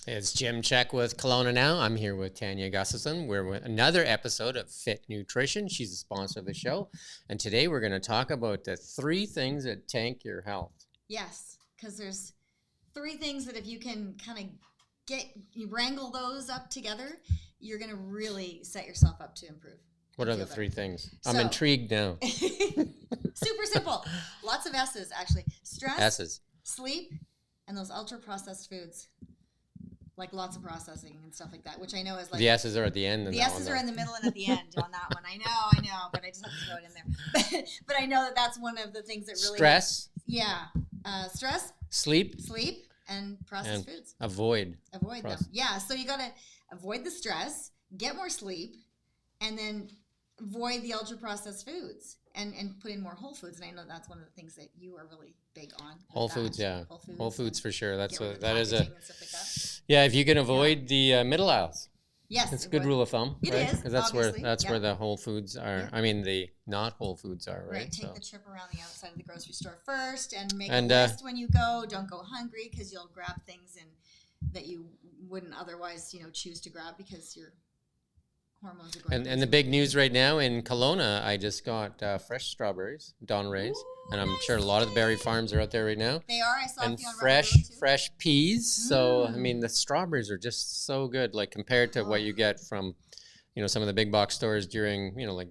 It's Jim Czek with Kelowna Now. I'm here with Tania Gustafson. We're with another episode of Fit Nutrition. She's the sponsor of the show. And today we're going to talk about the 3 things that tank your health. Yes, because there's 3 things that if you can kind of you wrangle those up together, you're going to really set yourself up to improve. What are the 3 things? I'm intrigued now. Super simple. Lots of S's, actually. Stress, S's. Sleep, and those ultra-processed foods. Like lots of processing and stuff like that, which I know is like... The S's are at the end. The S's are in the middle and at the end on that one. I know, but I just have to throw it in there. But I know that's one of the things that really... Stress. Yeah. Stress. Sleep. And processed foods. Avoid them. Yeah, so you got to avoid the stress, get more sleep, and then avoid the ultra-processed foods and put in more whole foods. And I know that's one of the things that you are really big on. Whole foods, yeah. Whole foods for sure. That is like yeah, if you can avoid the middle aisles. Yes. It's a good rule of thumb, it right? Is, because that's where the whole foods are. Yeah. I mean, the not whole foods are, right? Right. Take the trip around the outside of the grocery store first and make a list when you go. Don't go hungry because you'll grab things that you wouldn't otherwise, choose to grab because your hormones are going. And the big news right now in Kelowna, I just got fresh strawberries, Don Ray's, and I'm sure a lot of the berry farms are out there right now. They are. I saw and a few on fresh peas. So I mean, the strawberries are just so good, like compared to what you get from, some of the big box stores during, like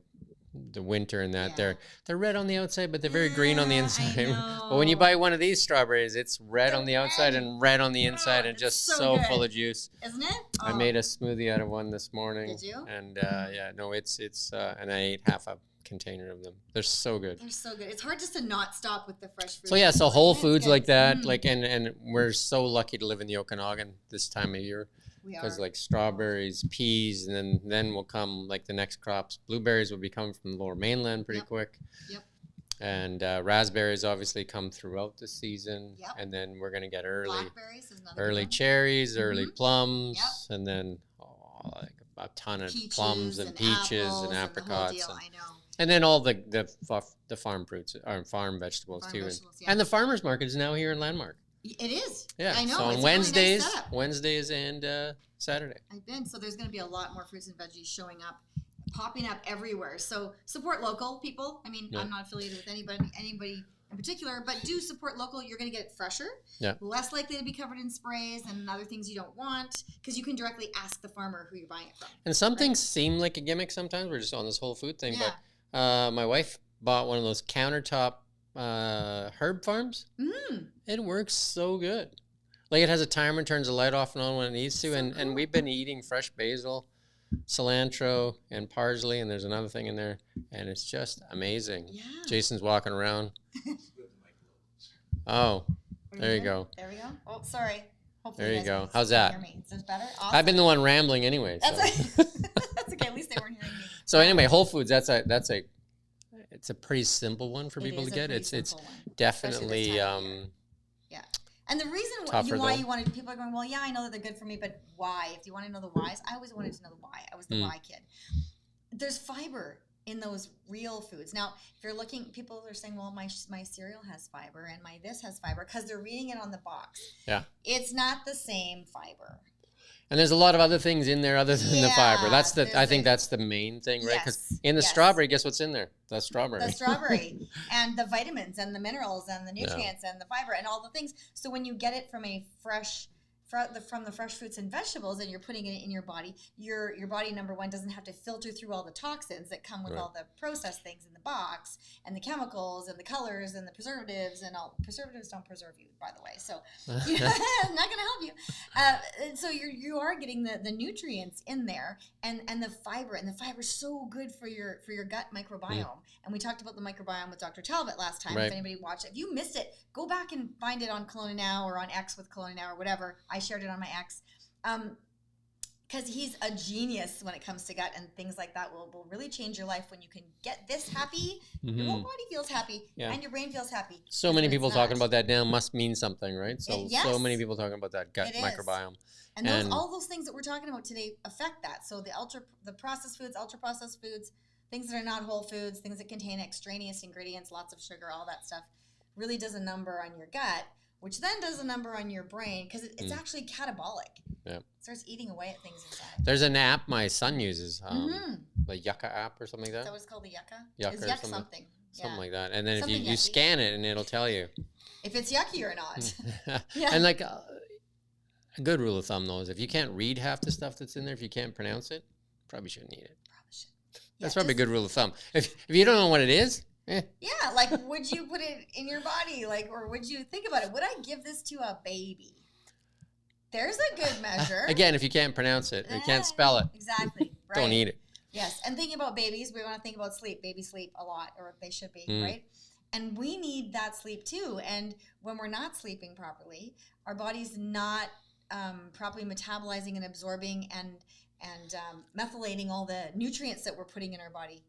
the winter and that. Yeah. They're red on the outside, but they're very green on the inside. But when you buy one of these strawberries, it's red on the outside and red on the inside, and just so full of juice, isn't it? I made a smoothie out of one this morning. Did you? And it's and I ate half a container of them. They're so good. They're so good. It's hard just to not stop with the fresh fruit. So yeah, so whole foods like that, like and we're so lucky to live in the Okanagan this time of year. Because like strawberries, peas, and then will come like the next crops. Blueberries will be coming from the lower mainland pretty quick. Yep. And raspberries obviously come throughout the season. Yep. And then we're going to get blackberries is early cherries, early plums, and then like a ton of plums and peaches and apricots. And then all the farm fruits, or farm vegetables too. And the farmers market is now here in Landmark. It is. Yeah. I know. So on Wednesdays, and Saturday. I've been. So there's going to be a lot more fruits and veggies showing up, popping up everywhere. So support local people. I mean, I'm not affiliated with anybody in particular, but do support local. You're going to get it fresher, less likely to be covered in sprays and other things you don't want, because you can directly ask the farmer who you're buying it from. And some things seem like a gimmick sometimes. We're just on this whole food thing, but my wife bought one of those countertop herb farms. It works so good. Like it has a timer, turns the light off and on when it needs to, and we've been eating fresh basil, cilantro, and parsley, and there's another thing in there, and it's just amazing. Jason's walking around. Oh, there you go. There we go. Oh, sorry. Hopefully there you go. How's that? Hear me. Is this better? Awesome. I've been the one rambling anyway. So. That's okay. At least they weren't hearing me. So anyway, Whole Foods. It's a pretty simple one for people to get. It's definitely yeah. And the reason why you wanted, people are going, well, yeah, I know that they're good for me, but why? If you want to know the whys, I always wanted to know the why. I was the why kid. There's fiber in those real foods. Now, if you're looking, people are saying, well, my cereal has fiber and my this has fiber because they're reading it on the box. Yeah. It's not the same fiber. And there's a lot of other things in there other than the fiber. I think that's the main thing, right? Because in the strawberry, guess what's in there? The strawberry. The strawberry and the vitamins and the minerals and the nutrients and the fiber and all the things. So when you get it from from the fresh fruits and vegetables and you're putting it in your body, your body, number one, doesn't have to filter through all the toxins that come with all the processed things in the box and the chemicals and the colors and the preservatives and all. Preservatives don't preserve you, by the way, so not going to help you. And so you are getting the nutrients in there and the fiber, and the fiber is so good for your gut microbiome. And we talked about the microbiome with Dr. Talbot last time. If anybody watched it, if you missed it, go back and find it on Kelowna Now or on X with Kelowna Now or whatever. I shared it on my X, because he's a genius when it comes to gut, and things like that will really change your life when you can get this happy. Your whole body feels happy, and your brain feels happy. So many people talking about that now must mean something, right? So many people talking about that gut microbiome. And all those things that we're talking about today affect that. So the processed foods, ultra-processed foods, things that are not whole foods, things that contain extraneous ingredients, lots of sugar, all that stuff, really does a number on your gut. which then does a number on your brain because it's actually catabolic. Yeah. It starts eating away at things inside. There's an app my son uses, the Yucca app or something like that. Is that what it's called, the Yucca? Yucca it's or Yuck something. Yeah. Something like that. And then Something if you scan it, and it'll tell you. If it's yucky or not. Yeah. And like a good rule of thumb, though, is if you can't read half the stuff that's in there, if you can't pronounce it, probably shouldn't eat it. Probably should. That's probably a good rule of thumb. If you don't know what it is, Yeah, like would you put it in your body, like, or would you think about it? Would I give this to a baby? There's a good measure. Again, if you can't pronounce it or you can't spell it, exactly. Right. Don't eat it. Yes, and thinking about babies, we want to think about sleep. Babies sleep a lot, or they should be, right? And we need that sleep too. And when we're not sleeping properly, our body's not properly metabolizing and absorbing and methylating all the nutrients that we're putting in our body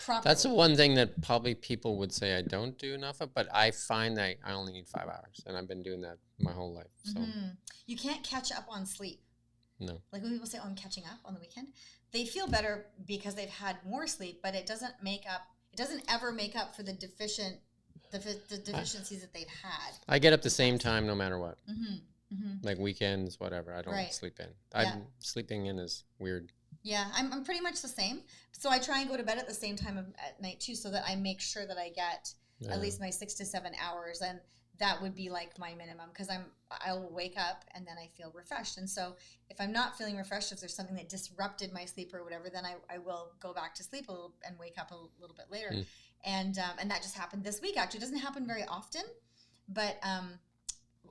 properly. That's the one thing that probably people would say I don't do enough of, but I find that I only need 5 hours, and I've been doing that my whole life. So you can't catch up on sleep. No. Like when people say, "Oh, I'm catching up on the weekend," they feel better because they've had more sleep, but it doesn't make up. It doesn't ever make up for the deficiencies that they've had. I get up the same time no matter what. Like weekends, whatever. I don't sleep in. Sleeping in is weird. Yeah, I'm pretty much the same. So I try and go to bed at the same time at night too, so that I make sure that I get at least my 6 to 7 hours, and that would be like my minimum because I'll wake up and then I feel refreshed. And so if I'm not feeling refreshed, if there's something that disrupted my sleep or whatever, then I will go back to sleep a little and wake up a little bit later. And that just happened this week. Actually, it doesn't happen very often, but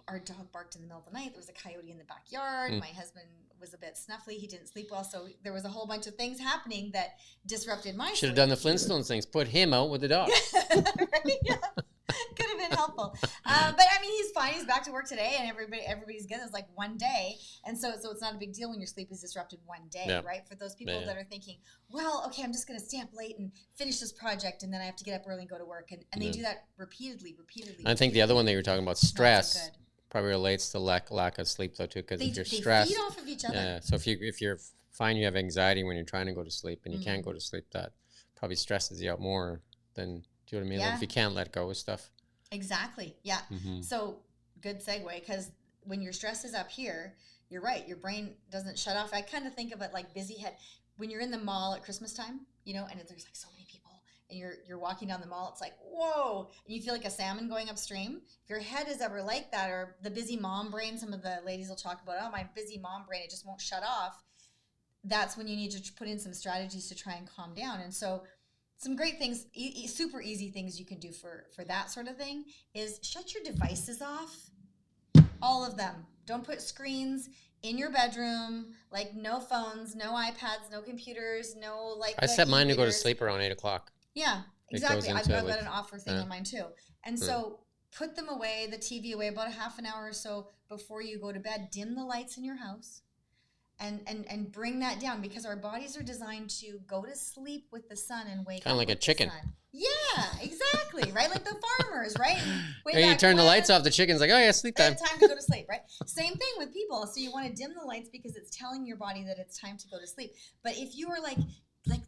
our dog barked in the middle of the night. There was a coyote in the backyard. My husband was a bit snuffly. He didn't sleep well. So there was a whole bunch of things happening that disrupted my sleep. Should have done the Flintstones things. Put him out with the dog. Right? Yeah. Could have been helpful. But I mean, he's fine. He's back to work today, and everybody's good. It's like one day. And so it's not a big deal when your sleep is disrupted one day, right? For those people that are thinking, well, okay, I'm just going to stay up late and finish this project, and then I have to get up early and go to work. And they do that repeatedly. I think the other one that you were talking about, stress, probably relates to lack of sleep, though, too, because if you're stressed. They feed off of each other. Yeah, so if you're find you have anxiety when you're trying to go to sleep and you can't go to sleep, that probably stresses you out more than, do you know what I mean? Yeah. Like if you can't let go of stuff. Exactly. Yeah. So good segue, because when your stress is up here, you're right. Your brain doesn't shut off. I kind of think of it like busy head. When you're in the mall at Christmas time, you know, and there's like so many people, and you're walking down the mall, it's like, whoa, and you feel like a salmon going upstream. If your head is ever like that, or the busy mom brain, some of the ladies will talk about, oh, my busy mom brain, it just won't shut off. That's when you need to put in some strategies to try and calm down. And so some great things, super easy things you can do for that sort of thing is shut your devices off, all of them. Don't put screens in your bedroom, like no phones, no iPads, no computers, no like. I set mine to go to sleep around 8 o'clock. Yeah, exactly. I've got an offer thing on mine too. And so put them away, the TV away, about a half an hour or so before you go to bed. Dim the lights in your house and bring that down, because our bodies are designed to go to sleep with the sun and wake up. Kind of like a chicken. Yeah, exactly. Right? Like the farmers, right? And you turn the lights off, the chicken's like, oh yeah, sleep time. Time to go to sleep, right? Same thing with people. So you want to dim the lights because it's telling your body that it's time to go to sleep. But if you are like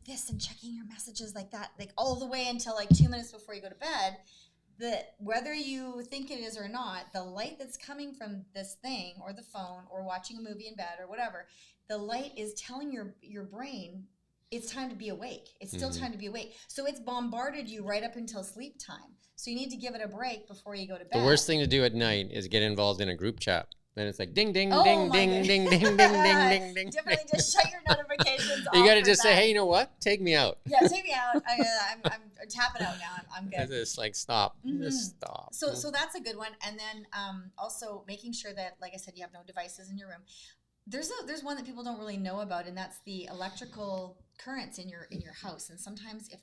this and checking your messages like that, like all the way until like 2 minutes before you go to bed, that whether you think it is or not, the light that's coming from this thing or the phone or watching a movie in bed or whatever, the light is telling your brain it's time to be awake. It's still time to be awake. So it's bombarded you right up until sleep time. So you need to give it a break before you go to bed. The worst thing to do at night is get involved in a group chat. Then it's like ding, ding, ding, ding, ding, ding, ding, ding, ding. Definitely just shut your notifications off. You got to just say, hey, you know what? Take me out. Yeah, take me out. I'm tapping out now. I'm good. Just like stop. Just stop. So that's a good one. And then also making sure that, like I said, you have no devices in your room. There's one that people don't really know about, and that's the electrical currents in your house. And sometimes if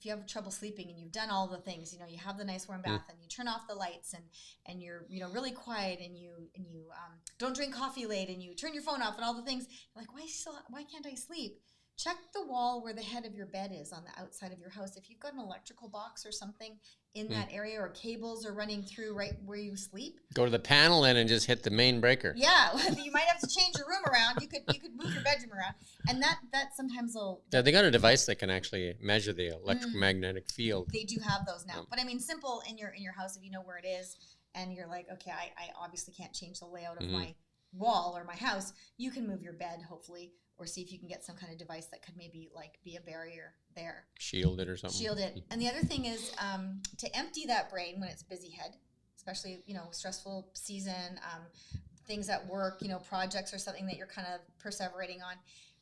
you have trouble sleeping and you've done all the things, you know, you have the nice warm bath and you turn off the lights and you're, you know, really quiet and you don't drink coffee late and you turn your phone off and all the things, you're like, why can't I sleep? Check the wall where the head of your bed is on the outside of your house. If you've got an electrical box or something in that area, or cables are running through right where you sleep, go to the panel then and just hit the main breaker. Yeah, you might have to change your room around. You could move your bedroom around, and that sometimes will. Yeah, they got a device that can actually measure the electromagnetic field. They do have those now, but I mean, simple in your house if you know where it is, and you're like, okay, I obviously can't change the layout of my wall or my house, you can move your bed, hopefully, or see if you can get some kind of device that could maybe like be a barrier there. Shield it or something. Shield it. And the other thing is to empty that brain when it's busy head, especially, stressful season, things at work, projects or something that you're kind of perseverating on.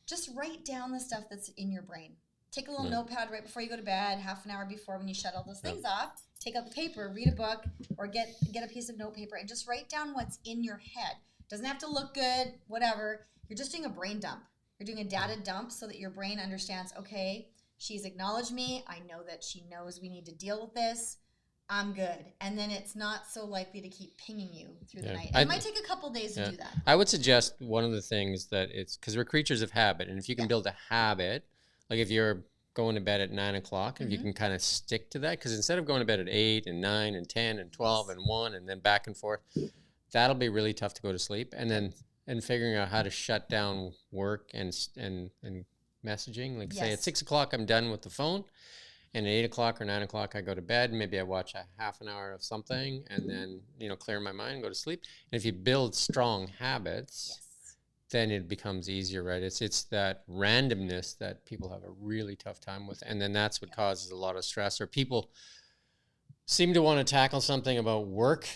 Just write down the stuff that's in your brain. Take a little notepad right before you go to bed, half an hour before when you shut all those things off. Take out the paper, read a book, or get a piece of note paper and just write down what's in your head. Doesn't have to look good, whatever. You're just doing a brain dump. You're doing a data dump so that your brain understands, okay, she's acknowledged me. I know that she knows we need to deal with this. I'm good. And then it's not so likely to keep pinging you through the night. It might take a couple days to do that. I would suggest one of the things that it's because we're creatures of habit. And if you can build a habit, like if you're going to bed at 9 o'clock, if you can kind of stick to that, because instead of going to bed at 8 and 9 and 10 and 12 and 1 and then back and forth, that'll be really tough to go to sleep. And then figuring out how to shut down work and messaging. Like say at 6 o'clock, I'm done with the phone. And at 8 o'clock or 9 o'clock, I go to bed. Maybe I watch a half an hour of something and then, clear my mind, go to sleep. And if you build strong habits, then it becomes easier, right? It's that randomness that people have a really tough time with. And then that's what causes a lot of stress. Or people seem to want to tackle something about work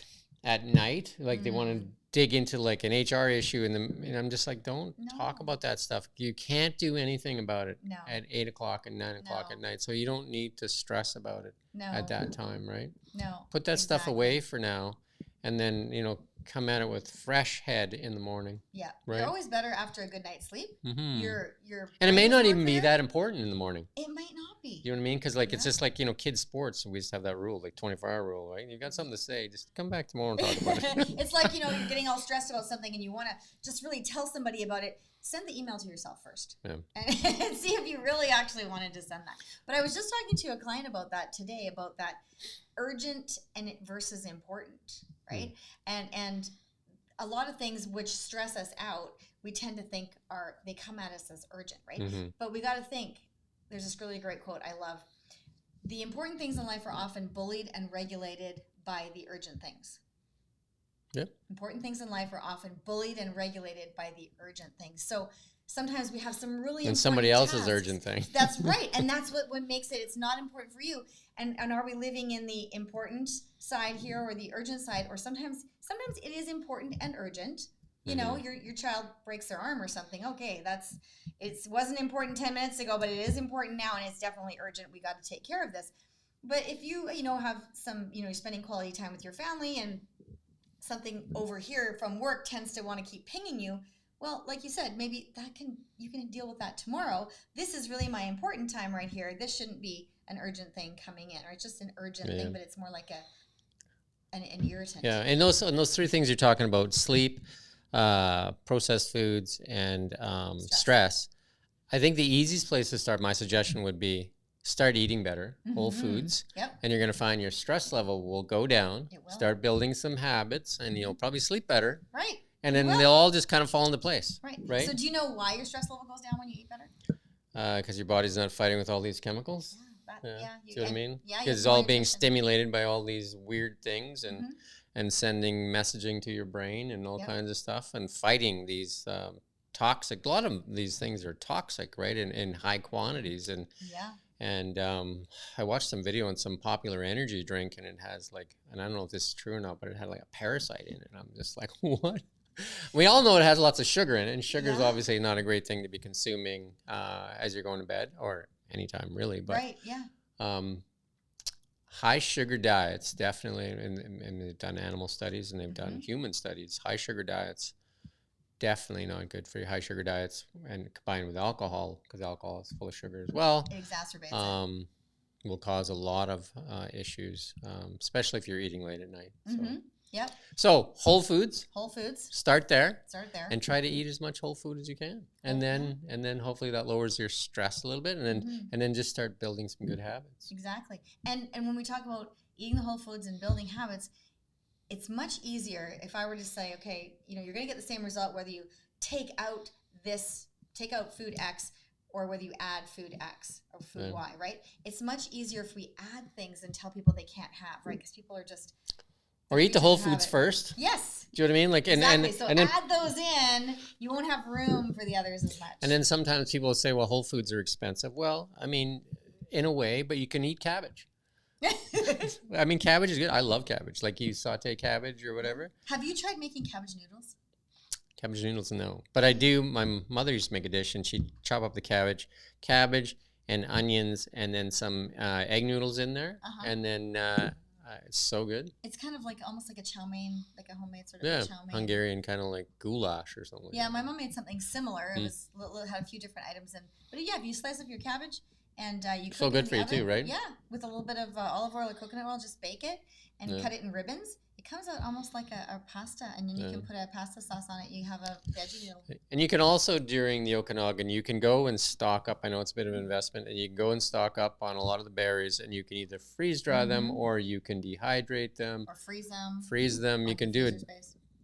at night. Like they want to dig into like an HR issue. And I'm just like, don't talk about that stuff. You can't do anything about it at 8 o'clock and 9 o'clock at night. So you don't need to stress about it at that time, right? No. Put that stuff away for now. And then, come at it with fresh head in the morning. Yeah. Right? You're always better after a good night's sleep. You're and it may not even be that important in the morning. It might not be. You know what I mean? Because it's just like, kids sports. We just have that rule, like 24-hour rule, right? You got something to say, just come back tomorrow and talk about it. It's like, you're getting all stressed about something and you want to just really tell somebody about it. Send the email to yourself first and see if you really actually wanted to send that. But I was just talking to a client about that today, about that urgent and versus important, right? And a lot of things which stress us out, we tend to think they come at us as urgent, right? But we got to think, there's this really great quote I love. The important things in life are often bullied and regulated by the urgent things. Yep. Important things in life are often bullied and regulated by the urgent things. So sometimes we have some really important somebody else's tasks. Urgent thing. That's right. And that's what makes it's not important for you. And are we living in the important side here or the urgent side? Or sometimes it is important and urgent. Your child breaks their arm or something. Okay, it wasn't important 10 minutes ago, but it is important now, and it's definitely urgent. We got to take care of this. But if you have some, you're spending quality time with your family and something over here from work tends to want to keep pinging you, well, like you said, maybe you can deal with that tomorrow. This is really my important time right here. This shouldn't be an urgent thing coming in, or it's just an urgent thing, but it's more like an irritant. Yeah, and those three things you're talking about: sleep, processed foods, and stress. I think the easiest place to start, my suggestion would be start eating better, whole foods, and you're going to find your stress level will go down. It will. Start building some habits, and you'll probably sleep better. Right. And then they'll all just kind of fall into place. Right. So do you know why your stress level goes down when you eat better? Because your body's not fighting with all these chemicals. See what I mean? Yeah. Because it's all being stimulated by all these weird things and sending messaging to your brain and all kinds of stuff and fighting these toxic. A lot of these things are toxic, right? In high quantities. And I watched some video on some popular energy drink, and it has and I don't know if this is true or not, but it had like a parasite in it. And I'm just like, what? We all know it has lots of sugar in it, and sugar is obviously not a great thing to be consuming as you're going to bed or anytime really. But high sugar diets, definitely, and they've done animal studies and they've done human studies. High sugar diets, definitely not good for you. High sugar diets and combined with alcohol, because alcohol is full of sugar as well. It exacerbates it. Will cause a lot of issues, especially if you're eating late at night. Yep. So whole foods. Whole foods. Start there. And try to eat as much whole food as you can, and then hopefully that lowers your stress a little bit, and then just start building some good habits. Exactly. And when we talk about eating the whole foods and building habits, it's much easier if I were to say, okay, you're going to get the same result whether you take out food X or whether you add food X or food Y, right? It's much easier if we add things and tell people they can't have, right? Because people are just Or eat the whole foods first. Yes. Do you know what I mean? Like, exactly. So and then, add those in. You won't have room for the others as much. And then sometimes people will say, well, whole foods are expensive. Well, I mean, in a way, but you can eat cabbage. I mean, cabbage is good. I love cabbage. Like you saute cabbage or whatever. Have you tried making cabbage noodles? Cabbage noodles, no. But I do. My mother used to make a dish, and she'd chop up the cabbage and onions, and then some egg noodles in there. And then it's so good. It's kind of like almost like a chow mein, like a homemade sort of a chow mein. Hungarian kind of like goulash or something. Yeah, my mom made something similar. It was had a few different items in. But yeah, if you slice up your cabbage and you cook so good it for you too, right? Yeah, with a little bit of olive oil or coconut oil, just bake it and cut it in ribbons. It comes out almost like a pasta, and then you can put a pasta sauce on it. You have a veggie noodle. And you can also, during the Okanagan, you can go and stock up. I know it's a bit of an investment, and you can go and stock up on a lot of the berries, and you can either freeze dry them, or you can dehydrate them. Or freeze them. Freeze them. You can do it.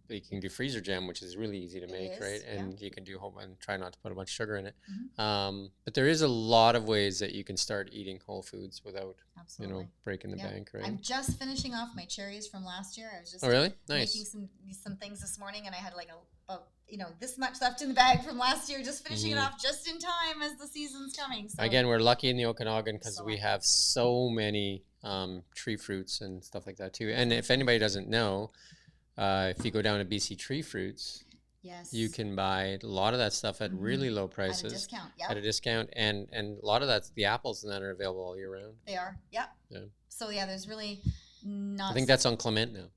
You can do freezer jam, which is really easy to make, right? And you can do whole and try not to put a bunch of sugar in it. But there is a lot of ways that you can start eating whole foods without, breaking the bank, right? I'm just finishing off my cherries from last year. I was just really nice making some things this morning, and I had like this much left in the bag from last year. Just finishing it off just in time as the season's coming. So. Again, we're lucky in the Okanagan because we have so many tree fruits and stuff like that too. And if anybody doesn't know. If you go down to BC Tree Fruits, you can buy a lot of that stuff at really low prices. At a discount, At a discount, and a lot of that's the apples and that are available all year round. They are, yeah. So there's really not. I think that's on Clement now.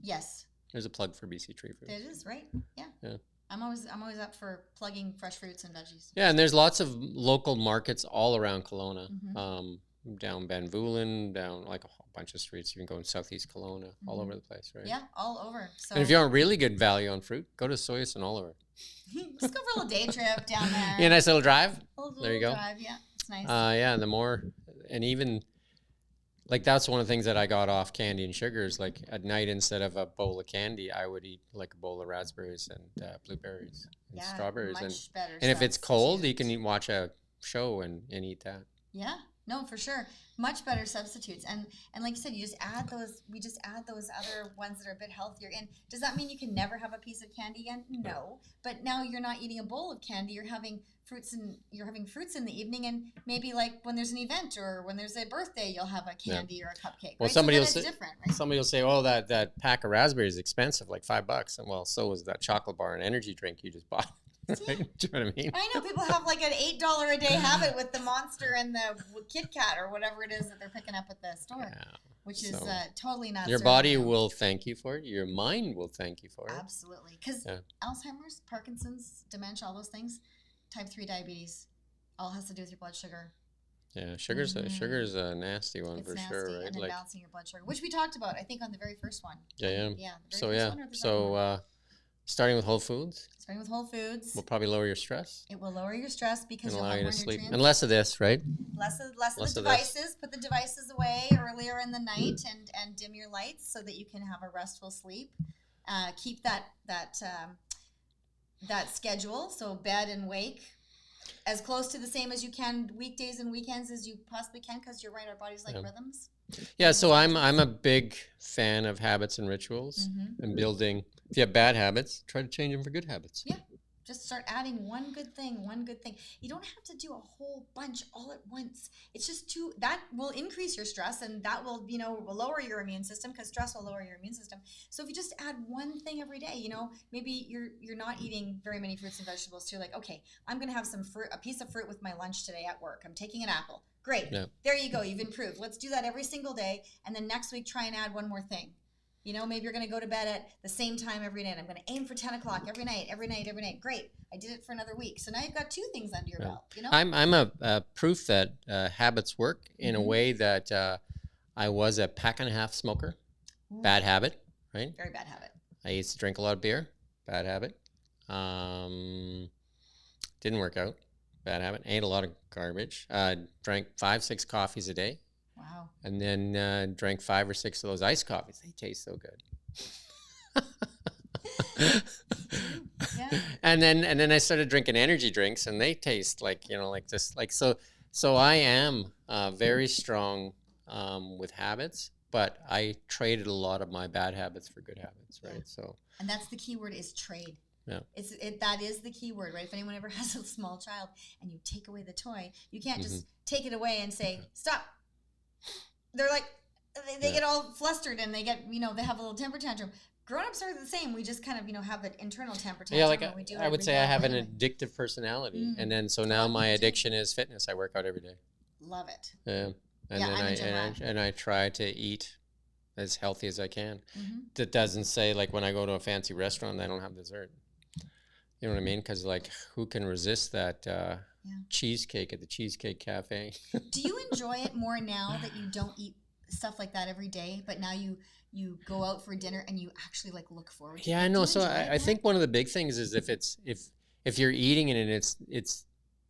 Yes. There's a plug for BC Tree Fruits. It is, right? Yeah. I'm always up for plugging fresh fruits and veggies. Yeah, and there's lots of local markets all around Kelowna. Down Van Vulen, down like a whole bunch of streets. You can go in Southeast Kelowna, all over the place, right? Yeah, all over. So and if you want really good value on fruit, go to Soyuz and Oliver. Just go for a little day trip down there. Yeah, nice little drive. There you go. Drive, yeah, it's nice. And the more, and even, like that's one of the things that I got off candy and sugars. Like at night, instead of a bowl of candy, I would eat like a bowl of raspberries and blueberries and strawberries. Much better. And if it's cold, you can watch a show and eat that. Yeah. No, for sure. Much better substitutes. And like you said, we just add those other ones that are a bit healthier in. Does that mean you can never have a piece of candy again? No. But now you're not eating a bowl of candy, you're having fruits in the evening, and maybe like when there's an event or when there's a birthday, you'll have a candy or a cupcake. Well, right? somebody will say different, right? Somebody will say, "Oh, that pack of raspberries is expensive, like $5." And well, so is that chocolate bar and energy drink you just bought. Right? Do you know what I mean? I know people have like an $8 a day habit with the Monster and the Kit Kat or whatever it is that they're picking up at the store, which is totally not. Your body will thank you for it. Your mind will thank you for it. Absolutely, because Alzheimer's, Parkinson's, dementia, all those things, type 3 diabetes, all has to do with your blood sugar. Yeah, sugar's a nasty one for sure, right? And then balancing your blood sugar, which we talked about, I think, on the very first one. Yeah. Starting with whole foods. Starting with whole foods. Will probably lower your stress. It will lower your stress because you'll allow have you more to sleep. nutrients. And less of this, right? Less of the devices. Put the devices away earlier in the night and dim your lights so that you can have a restful sleep. Keep that schedule, so bed and wake, as close to the same as you can weekdays and weekends as you possibly can, because you're right, our bodies like rhythms. Yeah, so I'm a big fan of habits and rituals and building. If you have bad habits, try to change them for good habits. Yeah, just start adding one good thing. You don't have to do a whole bunch all at once. It's just that will increase your stress, and that will lower your immune system, because stress will lower your immune system. So if you just add one thing every day, maybe you're not eating very many fruits and vegetables. So you're like, okay, I'm going to have a piece of fruit with my lunch today at work. I'm taking an apple. Great. Yeah. There you go. You've improved. Let's do that every single day. And then next week, try and add one more thing. Maybe you're going to go to bed at the same time every night. I'm going to aim for 10 o'clock every night. Great. I did it for another week. So now you've got 2 things under your belt. I'm a proof that habits work in a way that I was a pack and a half smoker. Ooh. Bad habit, right? Very bad habit. I used to drink a lot of beer. Bad habit. Didn't work out. Bad habit. Ate a lot of garbage. Drank 5-6 coffees a day. Wow. And then drank 5 or 6 of those iced coffees. They taste so good. Yeah. And then I started drinking energy drinks, and they taste like so. So I am very strong with habits, but I traded a lot of my bad habits for good habits, right? So, and that's the key word is trade. Yeah. That is the key word, right? If anyone ever has a small child and you take away the toy, you can't just take it away and say, stop. They're like, they get all flustered and they get, they have a little temper tantrum. Grown-ups are the same. We just kind of, have that internal temper tantrum. Yeah, like when we do I would say I have an addictive personality. And then so now my addiction is fitness. I work out every day. Love it. Yeah. And I try to eat as healthy as I can. That doesn't say like when I go to a fancy restaurant, I don't have dessert. You know what I mean? Because like, who can resist that cheesecake at the Cheesecake Cafe? Do you enjoy it more now that you don't eat stuff like that every day, but now you go out for dinner and you actually like look forward to it? Yeah, I know. So I think one of the big things is if you're eating it and it's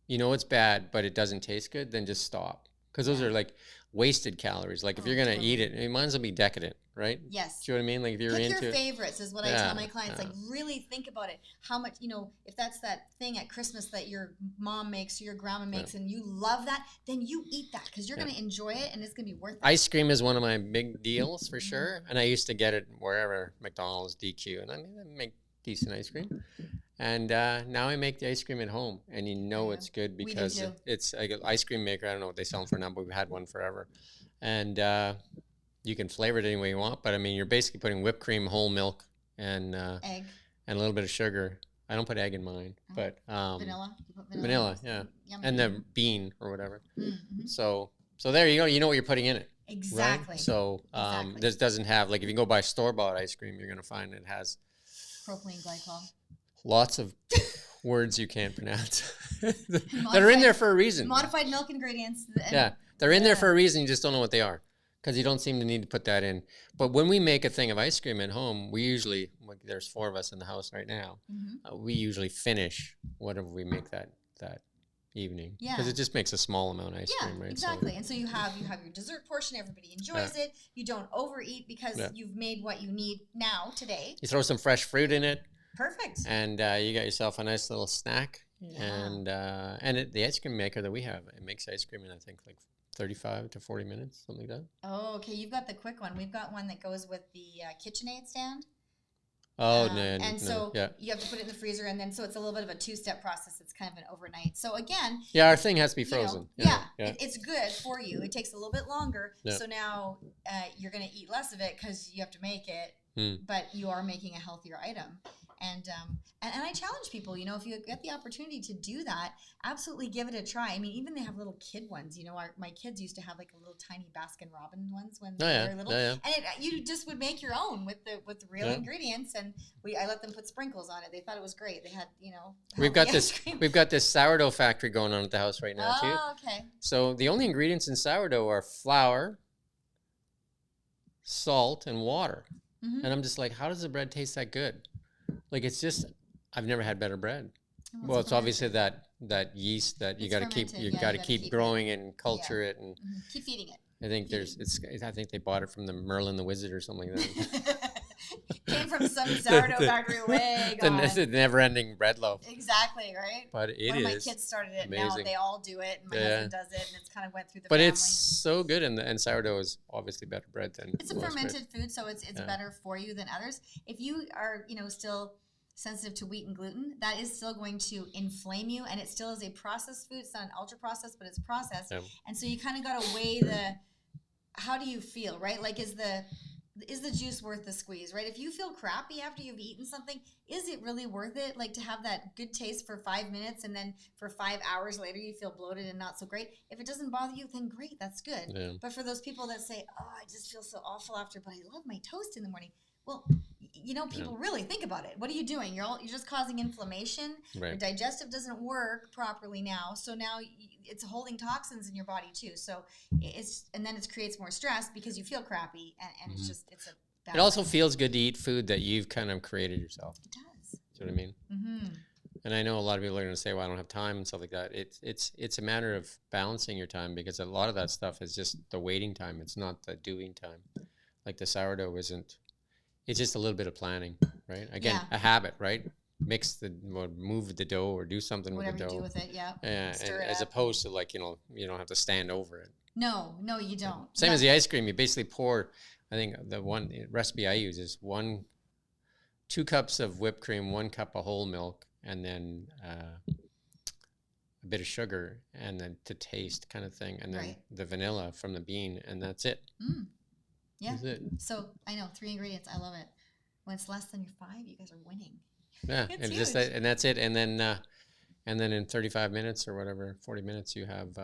it's bad, but it doesn't taste good, then just stop. Because those are like wasted calories. Like if you're going to eat it, it might as well be decadent, right? Yes. Do you know what I mean? Like if you're Pick your favorites is what I tell my clients. Like really think about it. How much, if that's that thing at Christmas that your mom makes or your grandma makes and you love that, then you eat that because you're going to enjoy it and it's going to be worth it. Ice cream is one of my big deals for sure. And I used to get it wherever, McDonald's, DQ, and I make decent ice cream. And now I make the ice cream at home, and it's good because it's like an ice cream maker. I don't know what they sell them for now, but we've had one forever. And you can flavor it any way you want, but I mean, you're basically putting whipped cream, whole milk, and egg, and a little bit of sugar. I don't put egg in mine, but vanilla. You put vanilla, yeah, Yummy. And the bean or whatever. So there you go. You know what you're putting in it. Exactly. Right? So this doesn't have like if you go buy store-bought ice cream, you're gonna find it has propylene glycol. Lots of words you can't pronounce that are in there for a reason. Modified milk ingredients. They're in there for a reason. You just don't know what they are because you don't seem to need to put that in. But when we make a thing of ice cream at home, we usually, there's 4 of us in the house right now, we usually finish whatever we make that evening because it just makes a small amount of ice cream, right? Exactly. And so you have your dessert portion. Everybody enjoys it. You don't overeat because you've made what you need now today. You throw some fresh fruit in it. Perfect. And you got yourself a nice little snack. And the ice cream maker that we have, it makes ice cream in I think like 35 to 40 minutes, something like that. Oh, okay. You've got the quick one. We've got one that goes with the KitchenAid stand. Oh, so you have to put it in the freezer, and then so it's a little bit of a 2-step process. It's kind of an overnight. So again, our thing has to be frozen. It's good for you. It takes a little bit longer. So now you're going to eat less of it because you have to make it, but you are making a healthier item. And I challenge people, if you get the opportunity to do that, absolutely give it a try. I mean, even they have little kid ones. My kids used to have like a little tiny Baskin-Robbins ones when they were little, and you just would make your own with the real ingredients. And I let them put sprinkles on it. They thought it was great. They had we've got this sourdough factory going on at the house right now too. Oh, okay. So the only ingredients in sourdough are flour, salt, and water. And I'm just like, how does the bread taste that good? Like it's just, I've never had better bread. Well, it's obviously that yeast that you got to keep, you got to keep growing and culture it and keep feeding it. I think I think they bought it from the Merlin the Wizard or something like that. Came from some sourdough factory way gone. It's a never-ending bread loaf. Exactly, right? But one of my kids started it. Amazing. Now they all do it, and my husband does it, and it's kind of went through the. But family. It's so good, and sourdough is obviously better bread than. It's a fermented food, so it's better for you than others. If you are still sensitive to wheat and gluten, that is still going to inflame you, and it still is a processed food. It's not an ultra processed, but it's processed, and so you kind of got to weigh how do you feel, right? Like is the juice worth the squeeze, right? If you feel crappy after you've eaten something, is it really worth it? Like to have that good taste for 5 minutes and then for 5 hours later you feel bloated and not so great? If it doesn't bother you, then great, that's good. Yeah. But for those people that say, oh, I just feel so awful after, but I love my toast in the morning. Well, people really think about it. What are you doing? You're just causing inflammation. Right. Your digestive doesn't work properly now. So now it's holding toxins in your body too. So then it creates more stress because you feel crappy and it's a bad It also feels good to eat food that you've kind of created yourself. It does. Do you know what I mean? Mm-hmm. And I know a lot of people are going to say, well, I don't have time and stuff like that. It's a matter of balancing your time because a lot of that stuff is just the waiting time. It's not the doing time. Like the sourdough isn't. It's just a little bit of planning, right? Again, a habit, right? Move the dough or do something Whatever with the dough. Whatever you do with it, as opposed to like, you don't have to stand over it. No, you don't. Same as the ice cream. You basically pour, I think the one recipe I use is 2 cups of whipped cream, 1 cup of whole milk, and then a bit of sugar, and then to taste kind of thing, and then the vanilla from the bean, and that's it. Yeah. That's it. So I know 3 ingredients. I love it. When it's less than your 5, you guys are winning. Yeah, and just and that's it. And then in 35 minutes or whatever, 40 minutes, you have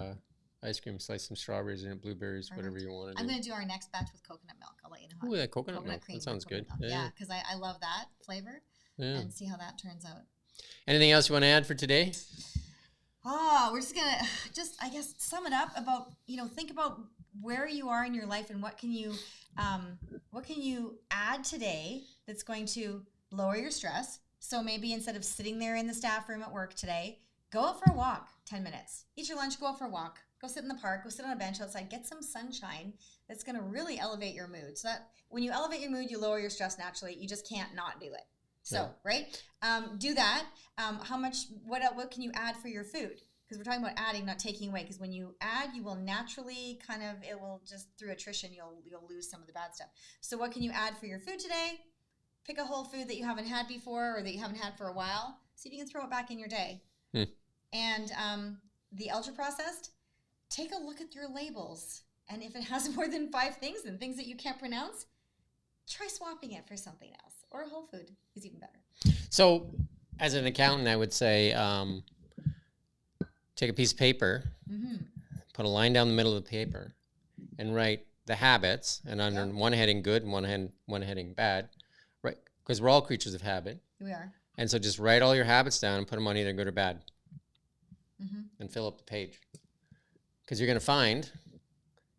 ice cream, slice some strawberries in it, blueberries, whatever you want to do. I'm going to do our next batch with coconut milk. I'll let you know how. Oh, yeah, coconut milk. That sounds good. Yeah, because I love that flavor. Yeah. And see how that turns out. Anything else you want to add for today? We're just going to I guess, sum it up about, think about where you are in your life and what can you add today that's going to lower your stress. So maybe instead of sitting there in the staff room at work today, go out for a walk, 10 minutes. Eat your lunch, go out for a walk. Go sit in the park, go sit on a bench outside, get some sunshine. That's going to really elevate your mood. So that when you elevate your mood, you lower your stress naturally. You just can't not do it. So, right? Do that. What can you add for your food? Because we're talking about adding, not taking away. Because when you add, you will naturally it will just through attrition, you'll lose some of the bad stuff. So what can you add for your food today? Pick a whole food that you haven't had before or that you haven't had for a while. See if you can throw it back in your day. And the ultra processed, take a look at your labels. And if it has more than 5 things and things that you can't pronounce, try swapping it for something else. Or a whole food is even better. So as an accountant, I would say take a piece of paper, put a line down the middle of the paper, and write the habits, and under one heading good and one heading bad, right? Because we're all creatures of habit. We are. And so just write all your habits down and put them on either good or bad, and fill up the page. Because you're going to find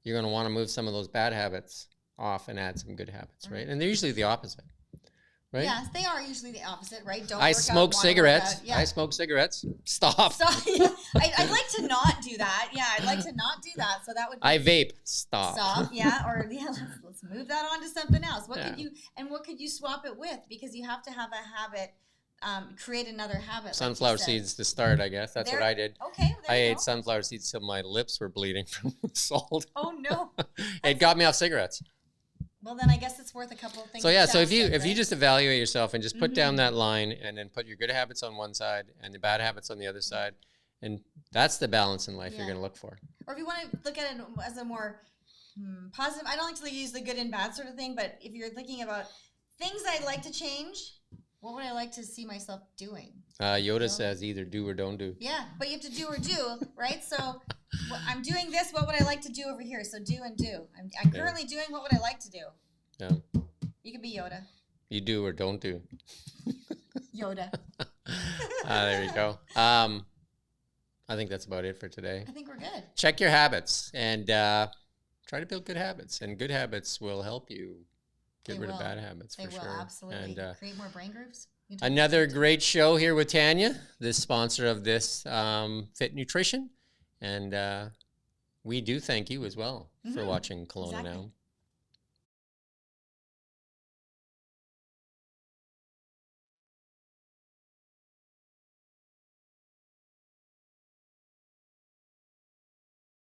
you're going to want to move some of those bad habits off and add some good habits, right? And they're usually the opposite. Right? Yes, they are usually the opposite, right? I smoke cigarettes. I smoke cigarettes. Stop. I'd like to not do that. Yeah, I'd like to not do that. So that would be... I vape. Stop. Stop, yeah. Or let's move that on to something else. What could you swap it with? Because you have to have a habit, create another habit. Sunflower seeds to start, I guess. That's what I did. Okay, I ate sunflower seeds till my lips were bleeding from salt. Oh, no. It got me off cigarettes. Well, then I guess it's worth a couple of things. So so if you just evaluate yourself and just put down that line and then put your good habits on one side and the bad habits on the other side, and that's the balance in life you're going to look for. Or if you want to look at it as a more positive, I don't like to use the good and bad sort of thing, but if you're thinking about things I'd like to change, what would I like to see myself doing? Yoda says either do or don't do. Yeah, but you have to do or do, right? So I'm doing this. What would I like to do over here? So do and do. I'm currently doing what would I like to do. Yeah. You could be Yoda. You do or don't do. Yoda. There you go. I think that's about it for today. I think we're good. Check your habits and try to build good habits. And good habits will help you get rid of bad habits for sure. They will, absolutely. And create more brain grooves. Another great show here with Tania, the sponsor of this Fit Nutrition. And we do thank you as well for watching Kelowna Now.